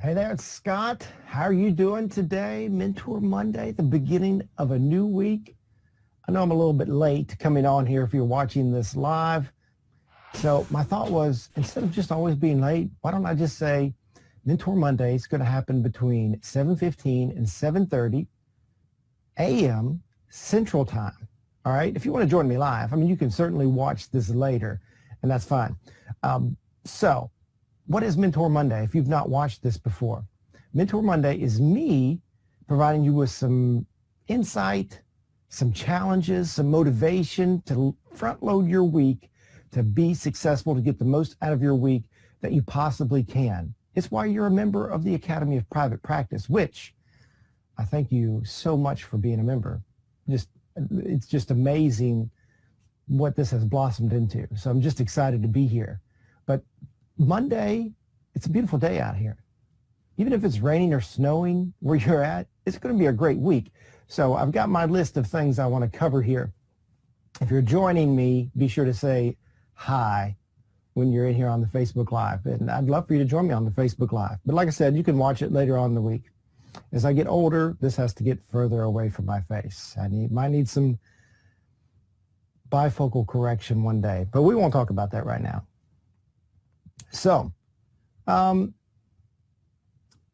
Hey there, it's Scott. How are you doing today? Mentor Monday, the beginning of a new week. I know I'm a little bit late coming on here if you're watching this live. So my thought was, instead of just always being late, why don't I just say Mentor Monday is going to happen between 7:15 and 7:30 a.m. Central Time. All right. If you want to join me live, I mean, you can certainly watch this later, and that's fine. So what is Mentor Monday if you've not watched this before? Mentor Monday is me providing you with some insight, some challenges, some motivation to front load your week, to be successful, to get the most out of your week that you possibly can. It's why you're a member of the Academy of Private Practice, which I thank you so much for being a member. It's just amazing what this has blossomed into. So I'm just excited to be here. But Monday, it's a beautiful day out here. Even if it's raining or snowing where you're at, it's going to be a great week. So I've got my list of things I want to cover here. If you're joining me, be sure to say hi when you're in here on the Facebook Live. And I'd love for you to join me on the Facebook Live. But like I said, you can watch it later on in the week. As I get older, this has to get further away from my face. Might need some bifocal correction one day, but we won't talk about that right now. So,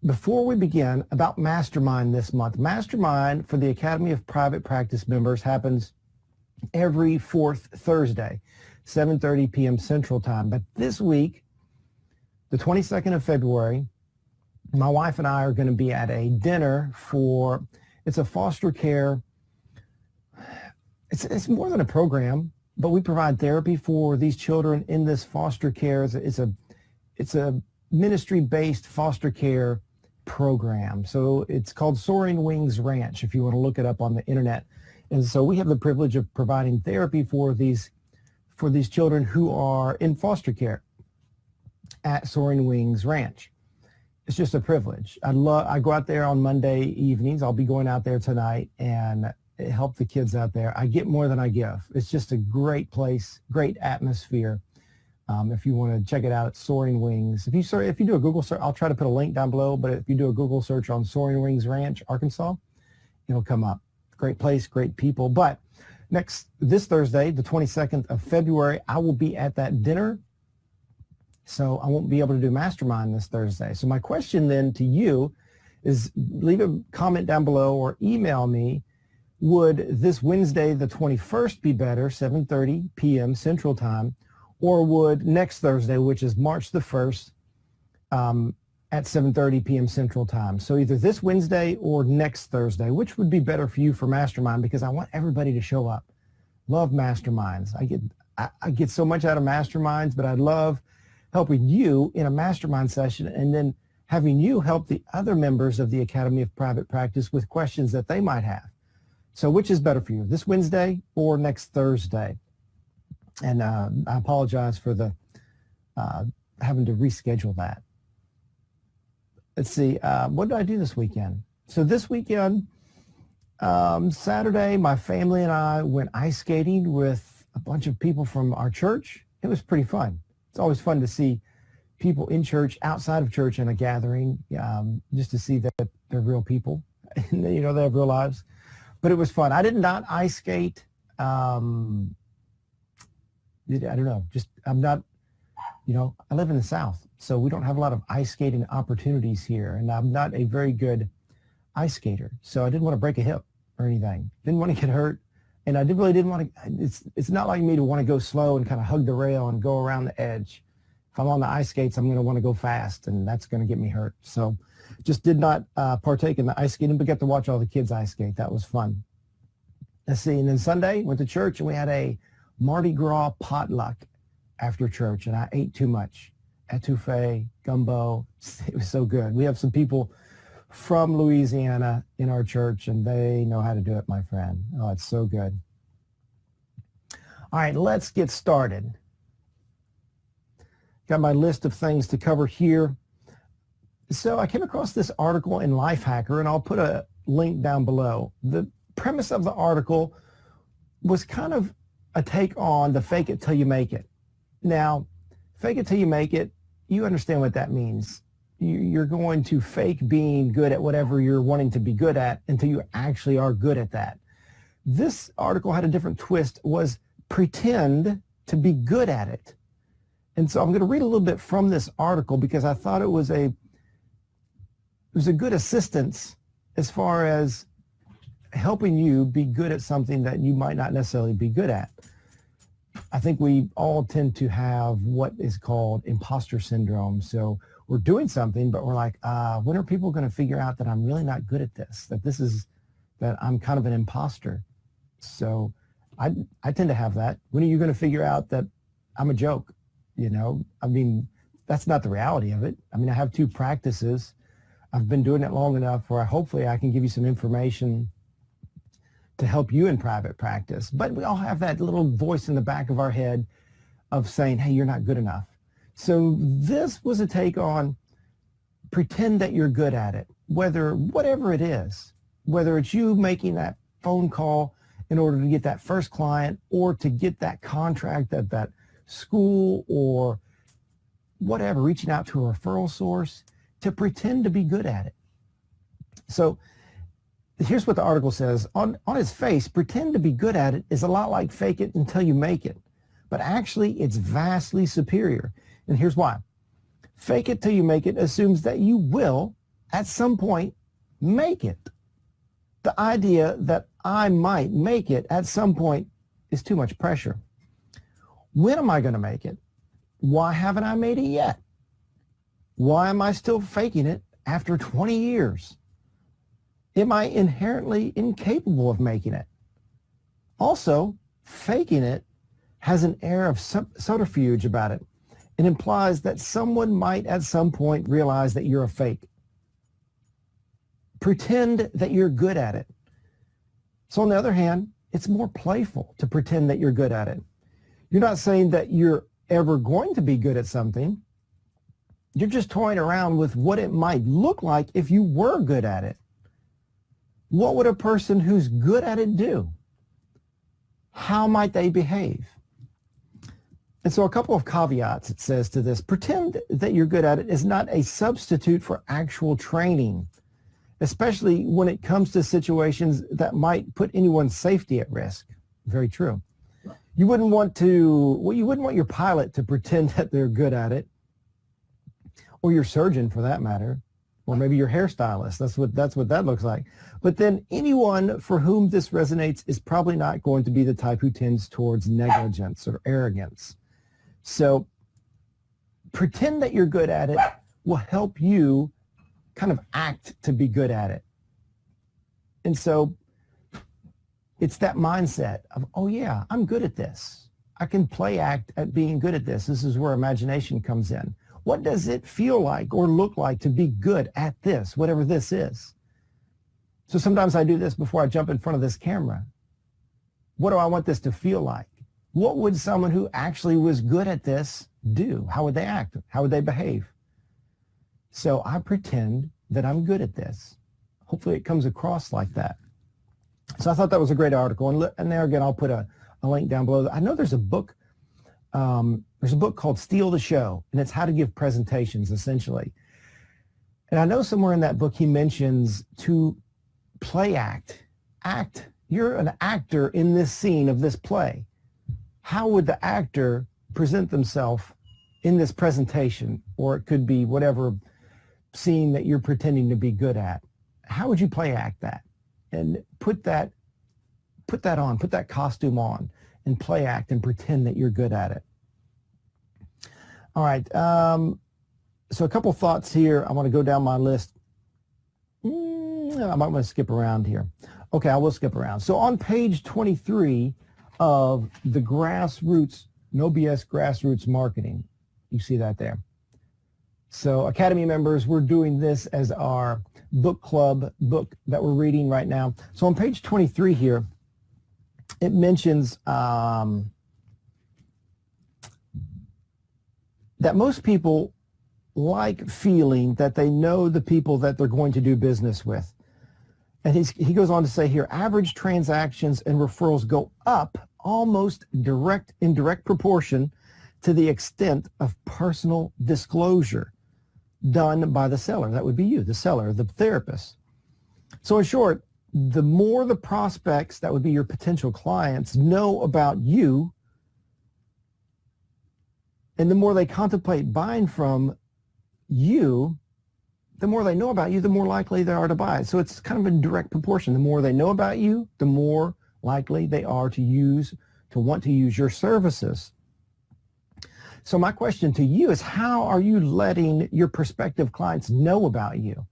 before we begin, about Mastermind this month. Mastermind for the Academy of Private Practice members happens every fourth Thursday, 7:30 p.m. Central Time. But this week, the 22nd of February, my wife and I are going to be at a dinner it's a foster care. It's more than a program, but we provide therapy for these children in this foster care. It's a ministry-based foster care program. So it's called Soaring Wings Ranch, if you want to look it up on the internet. And so we have the privilege of providing therapy for these children who are in foster care at Soaring Wings Ranch. It's just a privilege. I go out there on Monday evenings. I'll be going out there tonight and help the kids out there. I get more than I give. It's just a great place, great atmosphere. If you want to check it out, it's Soaring Wings. If you do a Google search, I'll try to put a link down below, but if you do a Google search on Soaring Wings Ranch, Arkansas, it'll come up. Great place, great people. But this Thursday, the 22nd of February, I will be at that dinner. So I won't be able to do Mastermind this Thursday. So my question then to you is, leave a comment down below or email me. Would this Wednesday, the 21st, be better, 7:30 p.m. Central Time, or would next Thursday, which is March the 1st, at 7:30 p.m. Central Time? So either this Wednesday or next Thursday, which would be better for you for Mastermind? Because I want everybody to show up. Love Masterminds. I get so much out of Masterminds, but I love helping you in a Mastermind session and then having you help the other members of the Academy of Private Practice with questions that they might have. So which is better for you, this Wednesday or next Thursday? And I apologize for the having to reschedule that. Let's see, what did I do this weekend? So this weekend, Saturday, my family and I went ice skating with a bunch of people from our church. It was pretty fun. It's always fun to see people in church, outside of church in a gathering, just to see that they're real people. And, they have real lives. But it was fun. I did not ice skate. I don't know. I'm not, I live in the South, so we don't have a lot of ice skating opportunities here. And I'm not a very good ice skater. So I didn't want to break a hip or anything. Didn't want to get hurt. And I really didn't want to, it's not like me to want to go slow and kind of hug the rail and go around the edge. If I'm on the ice skates, I'm going to want to go fast, and that's going to get me hurt. So just did not partake in the ice skating, but get to watch all the kids ice skate. That was fun. Let's see. And then Sunday, went to church, and we had a Mardi Gras potluck after church, and I ate too much. Etouffee, gumbo. It was so good. We have some people from Louisiana in our church, and they know how to do it, my friend. Oh, it's so good. All right, let's get started. Got my list of things to cover here. So I came across this article in Lifehacker, and I'll put a link down below. The premise of the article was kind of a take on the fake it till you make it. Now, fake it till you make it, you understand what that means. you're going to fake being good at whatever you're wanting to be good at until you actually are good at that. This article had a different twist, was pretend to be good at it. And so I'm going to read a little bit from this article because I thought it was a good assistance as far as helping you be good at something that you might not necessarily be good at. I think we all tend to have what is called imposter syndrome. So we're doing something, but we're like, when are people going to figure out that I'm really not good at this, that I'm kind of an imposter? So I tend to have that. When are you going to figure out that I'm a joke? I mean, that's not the reality of it. I mean, I have 2 practices. I've been doing it long enough where hopefully I can give you some information to help you in private practice. But we all have that little voice in the back of our head of saying, hey, you're not good enough. So this was a take on pretend that you're good at it, whatever it is, whether it's you making that phone call in order to get that first client or to get that contract at that school or whatever, reaching out to a referral source, to pretend to be good at it. So here's what the article says. On its face, pretend to be good at it is a lot like fake it until you make it. But actually, it's vastly superior. And here's why. Fake it till you make it assumes that you will, at some point, make it. The idea that I might make it at some point is too much pressure. When am I going to make it? Why haven't I made it yet? Why am I still faking it after 20 years? Am I inherently incapable of making it? Also, faking it has an air of subterfuge about it. It implies that someone might at some point realize that you're a fake. Pretend that you're good at it. So on the other hand, it's more playful to pretend that you're good at it. You're not saying that you're ever going to be good at something. You're just toying around with what it might look like if you were good at it. What would a person who's good at it do? How might they behave? And so a couple of caveats it says to this. Pretend that you're good at it is not a substitute for actual training, especially when it comes to situations that might put anyone's safety at risk. Very true. You wouldn't want your pilot to pretend that they're good at it, or your surgeon for that matter, or maybe your hairstylist. That's what that looks like. But then anyone for whom this resonates is probably not going to be the type who tends towards negligence or arrogance. So pretend that you're good at it will help you kind of act to be good at it. And so it's that mindset of, oh yeah, I'm good at this. I can play act at being good at this. This is where imagination comes in. What does it feel like or look like to be good at this, whatever this is? So sometimes I do this before I jump in front of this camera. What do I want this to feel like? What would someone who actually was good at this do? How would they act? How would they behave? So I pretend that I'm good at this. Hopefully it comes across like that. So I thought that was a great article. And there again, I'll put a link down below. I know there's a book. There's a book called Steal the Show, and it's how to give presentations, essentially. And I know somewhere in that book he mentions to play act. Act. You're an actor in this scene of this play. How would the actor present themselves in this presentation? Or it could be whatever scene that you're pretending to be good at. How would you play act that? And put that on, put that costume on, and play act and pretend that you're good at it. All right. So a couple thoughts here. I want to go down my list. I might want to skip around here. Okay, I will skip around. So on page 23 of the Grassroots, No BS Grassroots Marketing, you see that there. So Academy members, we're doing this as our book club book that we're reading right now. So on page 23 here, it mentions that most people like feeling that they know the people that they're going to do business with. And he goes on to say here, average transactions and referrals go up almost in direct proportion to the extent of personal disclosure. done by the seller. That would be you, the seller, the therapist. So in short, the more the prospects, that would be your potential clients, know about you, and the more they contemplate buying from you, the more they know about you, the more likely they are to buy. So it's kind of in direct proportion. The more they know about you, the more likely they are to want to use your services. So my question to you is, how are you letting your prospective clients know about you?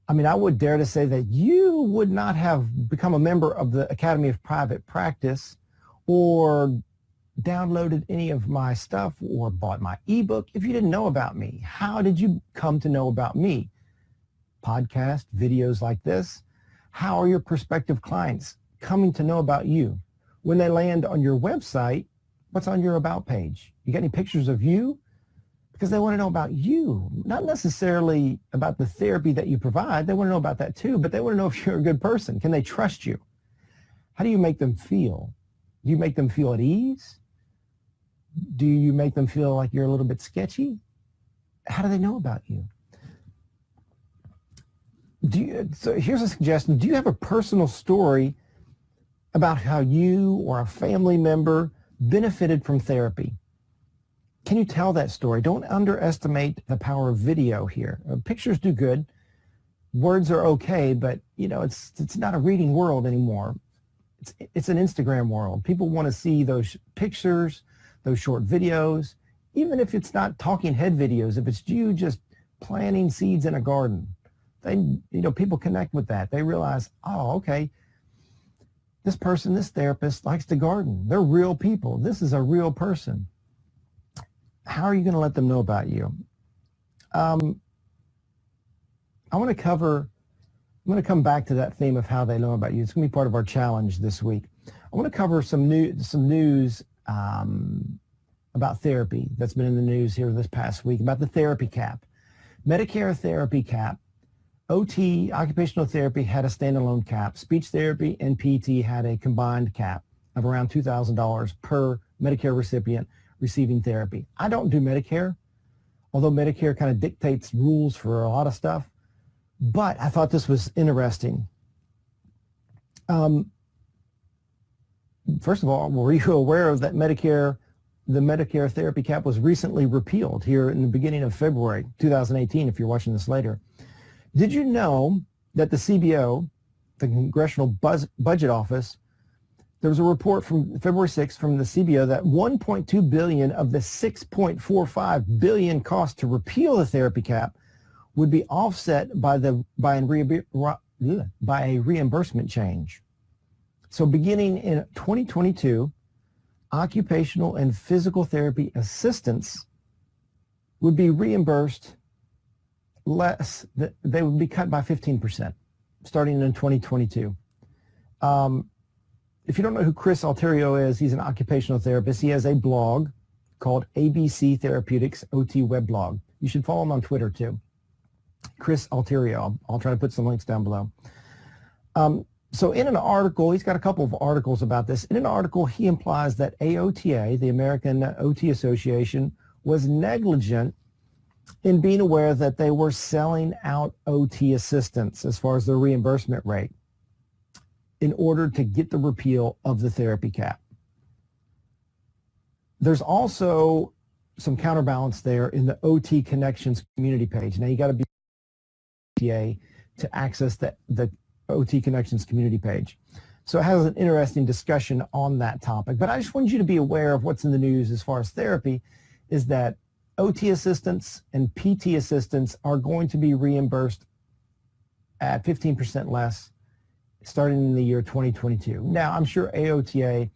I mean, I would dare to say that you would not have become a member of the Academy of Private Practice or downloaded any of my stuff or bought my ebook if you didn't know about me. How did you come to know about me? Podcast, videos like this. How are your prospective clients coming to know about you? When they land on your website, what's on your about page? You got any pictures of you? Because they want to know about you, not necessarily about the therapy that you provide. They want to know about that too, but they want to know if you're a good person. Can they trust you? How do you make them feel? Do you make them feel at ease? Do you make them feel like you're a little bit sketchy? How do they know about you? So here's a suggestion. Do you have a personal story about how you or a family member benefited from therapy? Can you tell that story? Don't underestimate the power of video here. Pictures do good. Words are okay, but it's not a reading world anymore. It's an Instagram world. People want to see those pictures, those short videos, even if it's not talking head videos, if it's you just planting seeds in a garden. People connect with that. They realize, oh, okay, this person, this therapist likes to garden. They're real people. This is a real person. How are you going to let them know about you? I want to come back to that theme of how they know about you. It's going to be part of our challenge this week. I want to cover some news about therapy that's been in the news here this past week, about the therapy cap. Medicare therapy cap. OT, occupational therapy, had a standalone cap. Speech therapy and PT had a combined cap of around $2,000 per Medicare recipient receiving therapy. I don't do Medicare, although Medicare kind of dictates rules for a lot of stuff. But I thought this was interesting. First of all, were you aware of that the Medicare therapy cap was recently repealed here in the beginning of February 2018, if you're watching this later? Did you know that the CBO, the Congressional Budget Office, there was a report from February 6th from the CBO that 1.2 billion of the 6.45 billion cost to repeal the therapy cap would be offset by a reimbursement change. So beginning in 2022, occupational and physical therapy assistants would be reimbursed less. They would be cut by 15% starting in 2022. If you don't know who Chris Alterio is, he's an occupational therapist. He has a blog called ABC Therapeutics OT web blog. You should follow him on Twitter too. Chris Alterio. I'll try to put some links down below. So in an article, he's got a couple of articles about this. In an article, he implies that AOTA, the American OT Association, was negligent in being aware that they were selling out OT assistants as far as their reimbursement rate in order to get the repeal of the therapy cap. There's also some counterbalance there in the OT Connections community page. Now you got to be OTA to access the OT Connections community page. So it has an interesting discussion on that topic. But I just wanted you to be aware of what's in the news as far as therapy, is that OT assistants and PT assistants are going to be reimbursed at 15% less starting in the year 2022. Now, I'm sure AOTA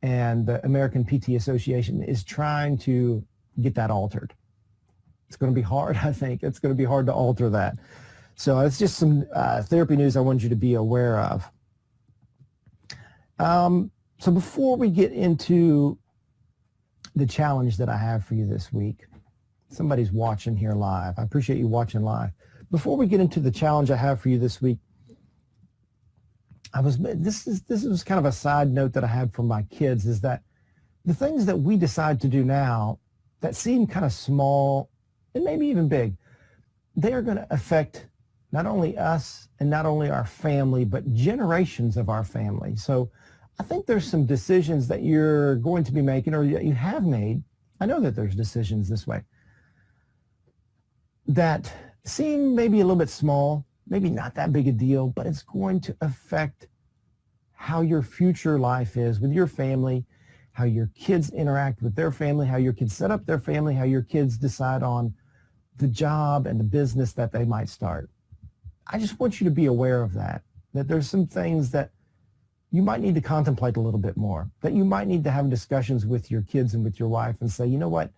and the American PT Association is trying to get that altered. It's going to be hard, I think. It's going to be hard to alter that. So it's just some therapy news I want you to be aware of. So before we get into the challenge that I have for you this week, somebody's watching here live. I appreciate you watching live. Before we get into the challenge I have for you this week, this was kind of a side note that I had from my kids, is that the things that we decide to do now that seem kind of small and maybe even big, they are going to affect not only us and not only our family, but generations of our family. So I think there's some decisions that you're going to be making or that you have made. I know that there's decisions this way that seem maybe a little bit small, maybe not that big a deal, but it's going to affect how your future life is with your family, how your kids interact with their family, how your kids set up their family, how your kids decide on the job and the business that they might start. I just want you to be aware of that there's some things that you might need to contemplate a little bit more, that you might need to have discussions with your kids and with your wife and say, you know what,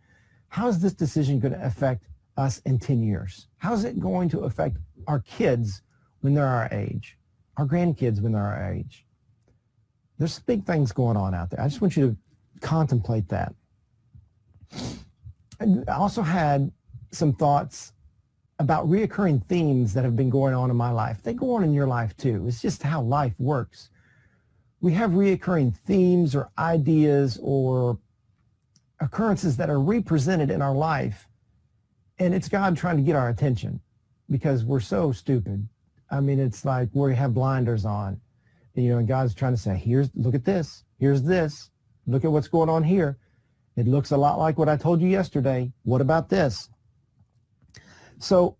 how is this decision going to affect us in 10 years? How is it going to affect our kids when they're our age, our grandkids when they're our age? There's some big things going on out there. I just want you to contemplate that. And I also had some thoughts about reoccurring themes that have been going on in my life. They go on in your life too. It's just how life works. We have reoccurring themes or ideas or occurrences that are represented in our life, and it's God trying to get our attention because we're so stupid. I mean, it's like we have blinders on, and God's trying to say, look at this, here's this, look at what's going on here. It looks a lot like what I told you yesterday. What about this? So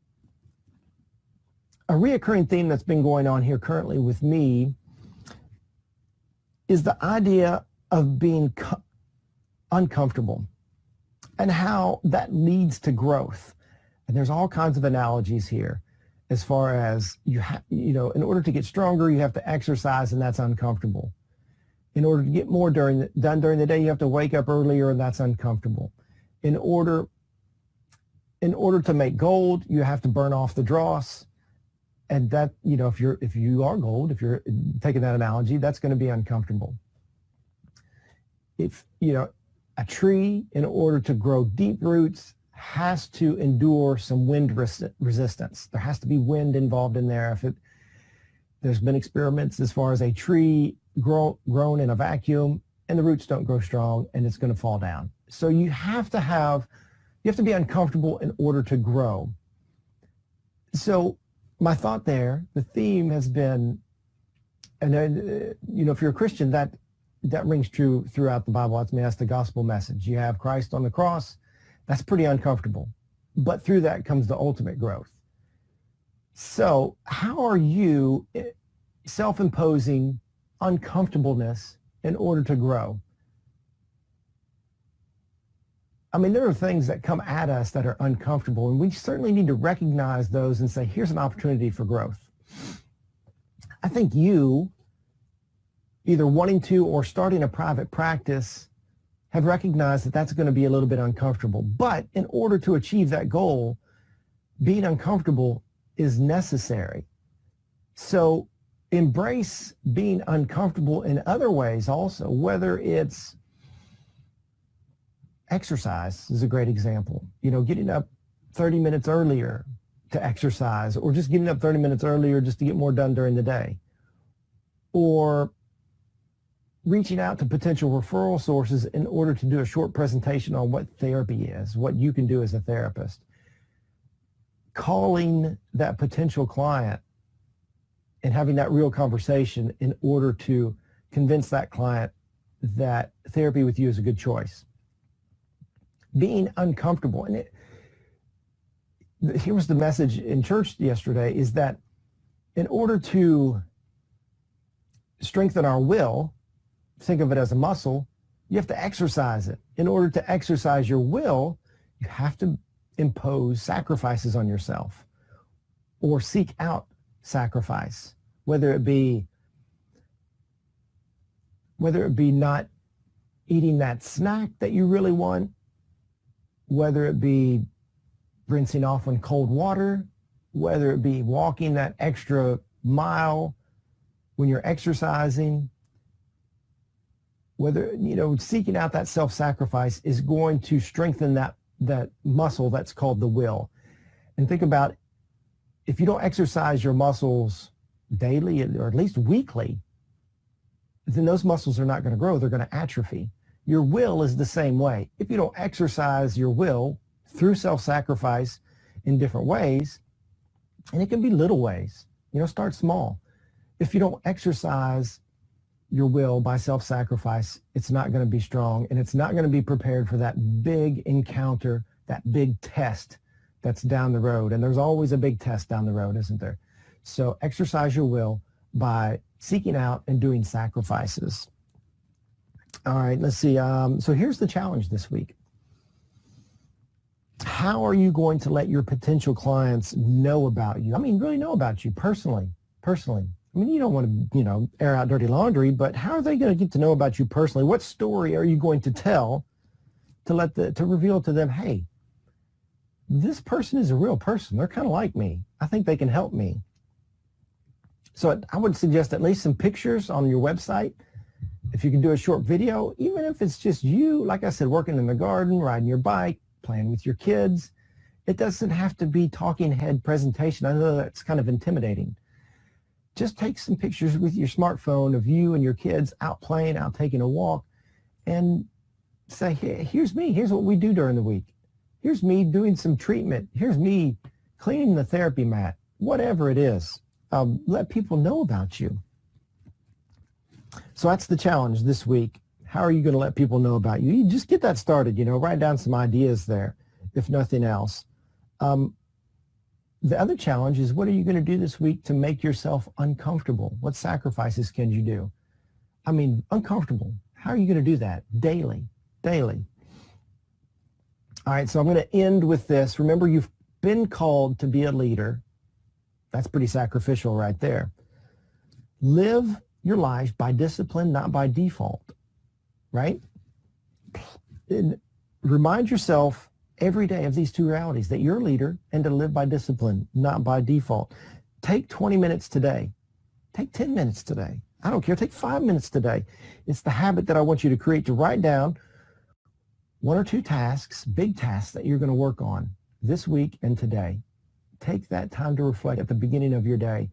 a reoccurring theme that's been going on here currently with me is the idea of being uncomfortable and how that leads to growth. And there's all kinds of analogies here as far as in order to get stronger, you have to exercise, and that's uncomfortable. In order to get more done during the day, you have to wake up earlier, and that's uncomfortable. In order to make gold, you have to burn off the dross. And that, if you are gold, if you're taking that analogy, that's going to be uncomfortable. If, a tree, in order to grow deep roots, has to endure some wind resistance. There has to be wind involved in there. There's been experiments as far as a tree grown in a vacuum, and the roots don't grow strong, and it's going to fall down. So you have to be uncomfortable in order to grow. So my thought there, the theme has been, and if you're a Christian, that rings true throughout the Bible. That's the gospel message. You have Christ on the cross. That's pretty uncomfortable. But through that comes the ultimate growth. So how are you self-imposing uncomfortableness in order to grow? I mean, there are things that come at us that are uncomfortable, and we certainly need to recognize those and say, here's an opportunity for growth. I think you, either wanting to or starting a private practice, have recognized that that's going to be a little bit uncomfortable. But in order to achieve that goal, being uncomfortable is necessary. So embrace being uncomfortable in other ways also, whether it's exercise is a great example. Getting up 30 minutes earlier to exercise, or just getting up 30 minutes earlier just to get more done during the day, or reaching out to potential referral sources in order to do a short presentation on what therapy is, what you can do as a therapist. Calling that potential client and having that real conversation in order to convince that client that therapy with you is a good choice. Being uncomfortable. And here was the message in church yesterday, is that in order to strengthen our will, think of it as a muscle, you have to exercise it. In order to exercise your will, you have to impose sacrifices on yourself or seek out sacrifice, whether it be not eating that snack that you really want, whether it be rinsing off in cold water, whether it be walking that extra mile when you're exercising, whether, seeking out that self-sacrifice is going to strengthen that muscle that's called the will. And think about, if you don't exercise your muscles daily or at least weekly, then those muscles are not going to grow. They're going to atrophy. Your will is the same way. If you don't exercise your will through self-sacrifice in different ways, And it can be little ways. Start small. If you don't exercise your will by self-sacrifice, it's not going to be strong, and it's not going to be prepared for that big encounter, that big test that's down the road. And there's always a big test down the road, isn't there? So exercise your will by seeking out and doing sacrifices. All right, let's see. So here's the challenge this week. How are you going to let your potential clients know about you? I mean, really know about you personally. I mean, you don't want to, air out dirty laundry, but how are they going to get to know about you personally? What story are you going to tell to reveal to them, hey, this person is a real person. They're kind of like me. I think they can help me. So I would suggest at least some pictures on your website. If you can do a short video, even if it's just you, like I said, working in the garden, riding your bike, playing with your kids. It doesn't have to be talking head presentation. I know that's kind of intimidating. Just take some pictures with your smartphone of you and your kids out playing, out taking a walk, and say, hey, here's me. Here's what we do during the week. Here's me doing some treatment. Here's me cleaning the therapy mat. Whatever it is, let people know about you. So that's the challenge this week. How are you going to let people know about you? You just get that started, write down some ideas there, if nothing else. The other challenge is, what are you going to do this week to make yourself uncomfortable? What sacrifices can you do? I mean, uncomfortable. How are you going to do that? Daily. All right, so I'm going to end with this. Remember, you've been called to be a leader. That's pretty sacrificial right there. Live your life by discipline, not by default, right? And remind yourself every day of these two realities, that you're a leader and to live by discipline, not by default. Take 20 minutes today. Take 10 minutes today. I don't care. Take 5 minutes today. It's the habit that I want you to create, to write down one or two tasks, big tasks that you're going to work on this week and today. Take that time to reflect at the beginning of your day.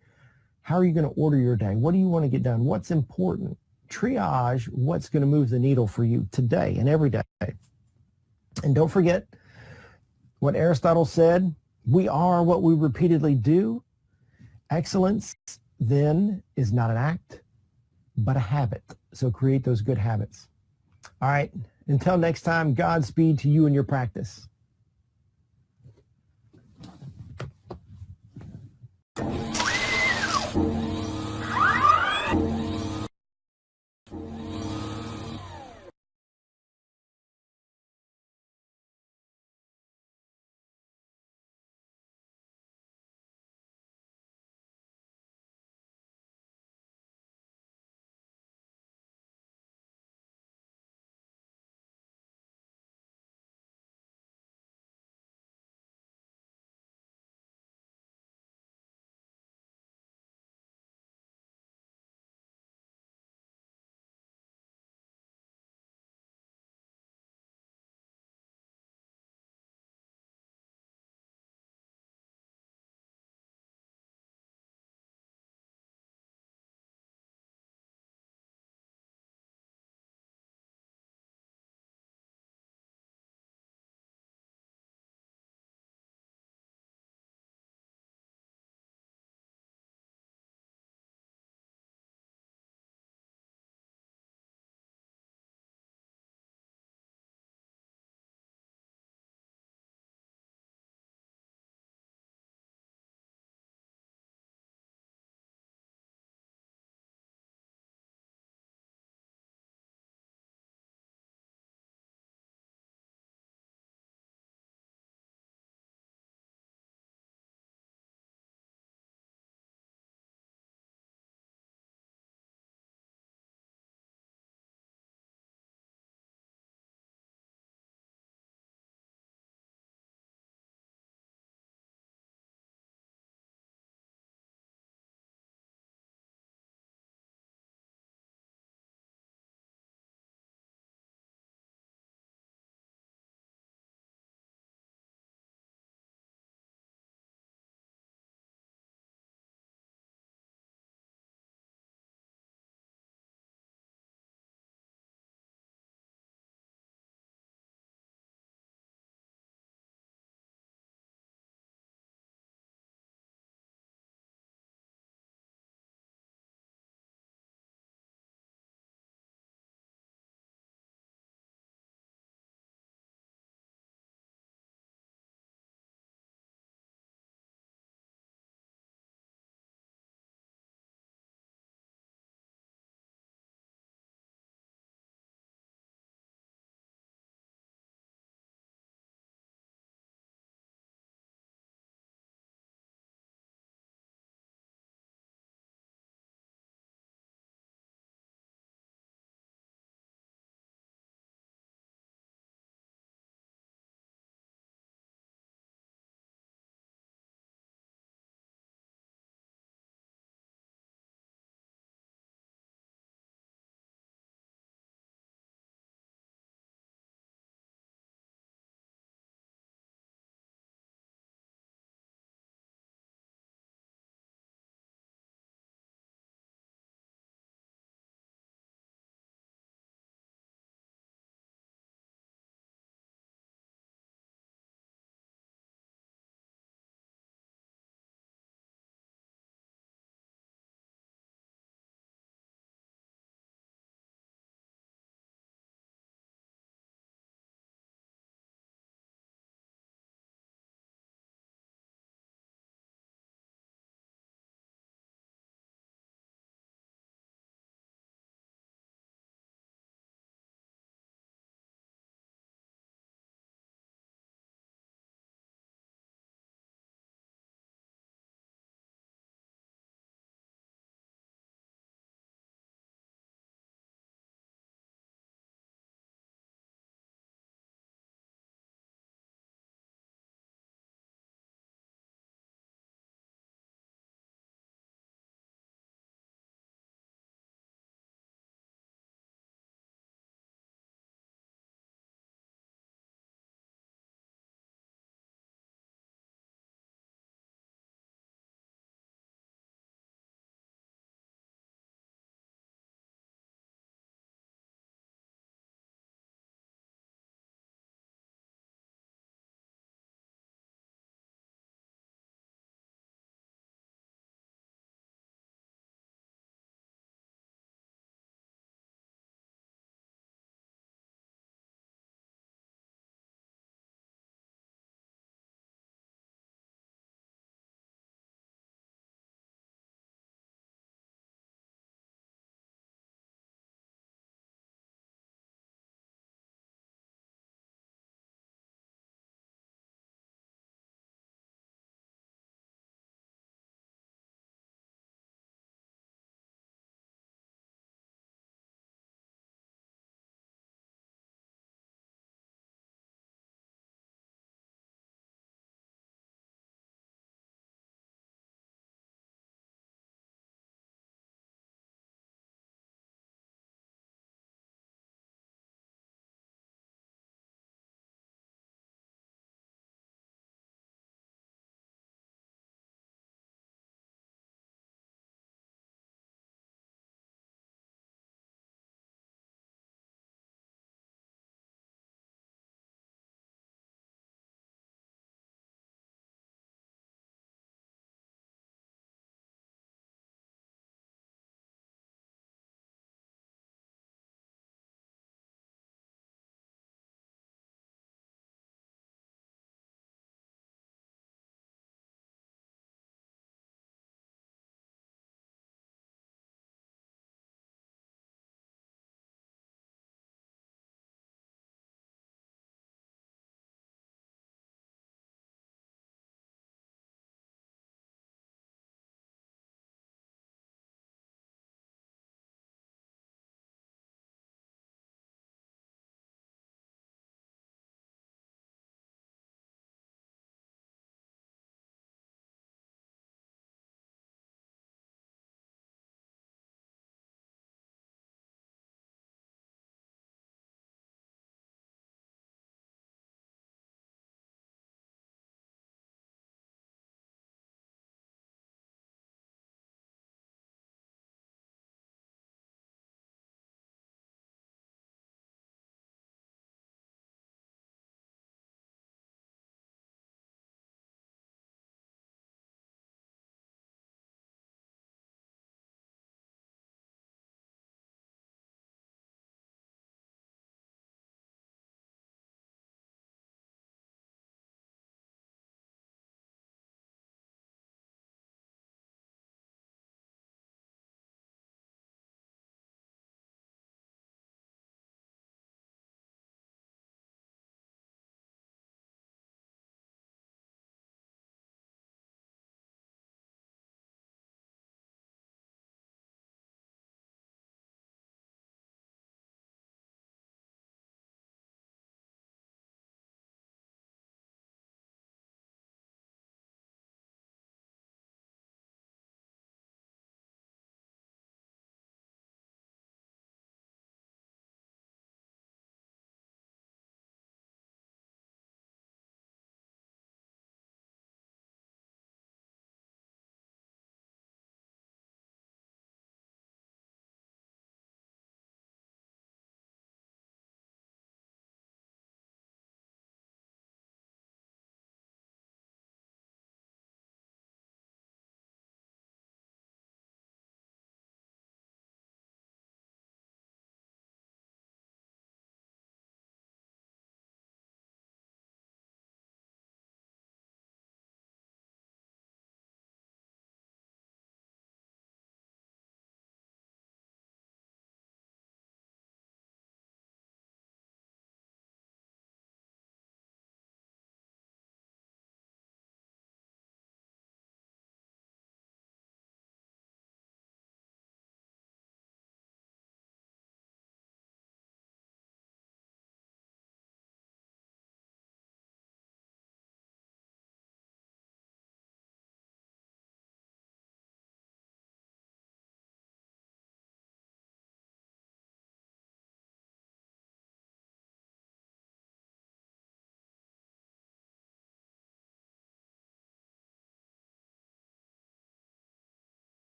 How are you going to order your day? What do you want to get done? What's important? Triage what's going to move the needle for you today and every day. And don't forget what Aristotle said, we are what we repeatedly do. Excellence then is not an act, but a habit. So create those good habits. All right. Until next time, Godspeed to you and your practice.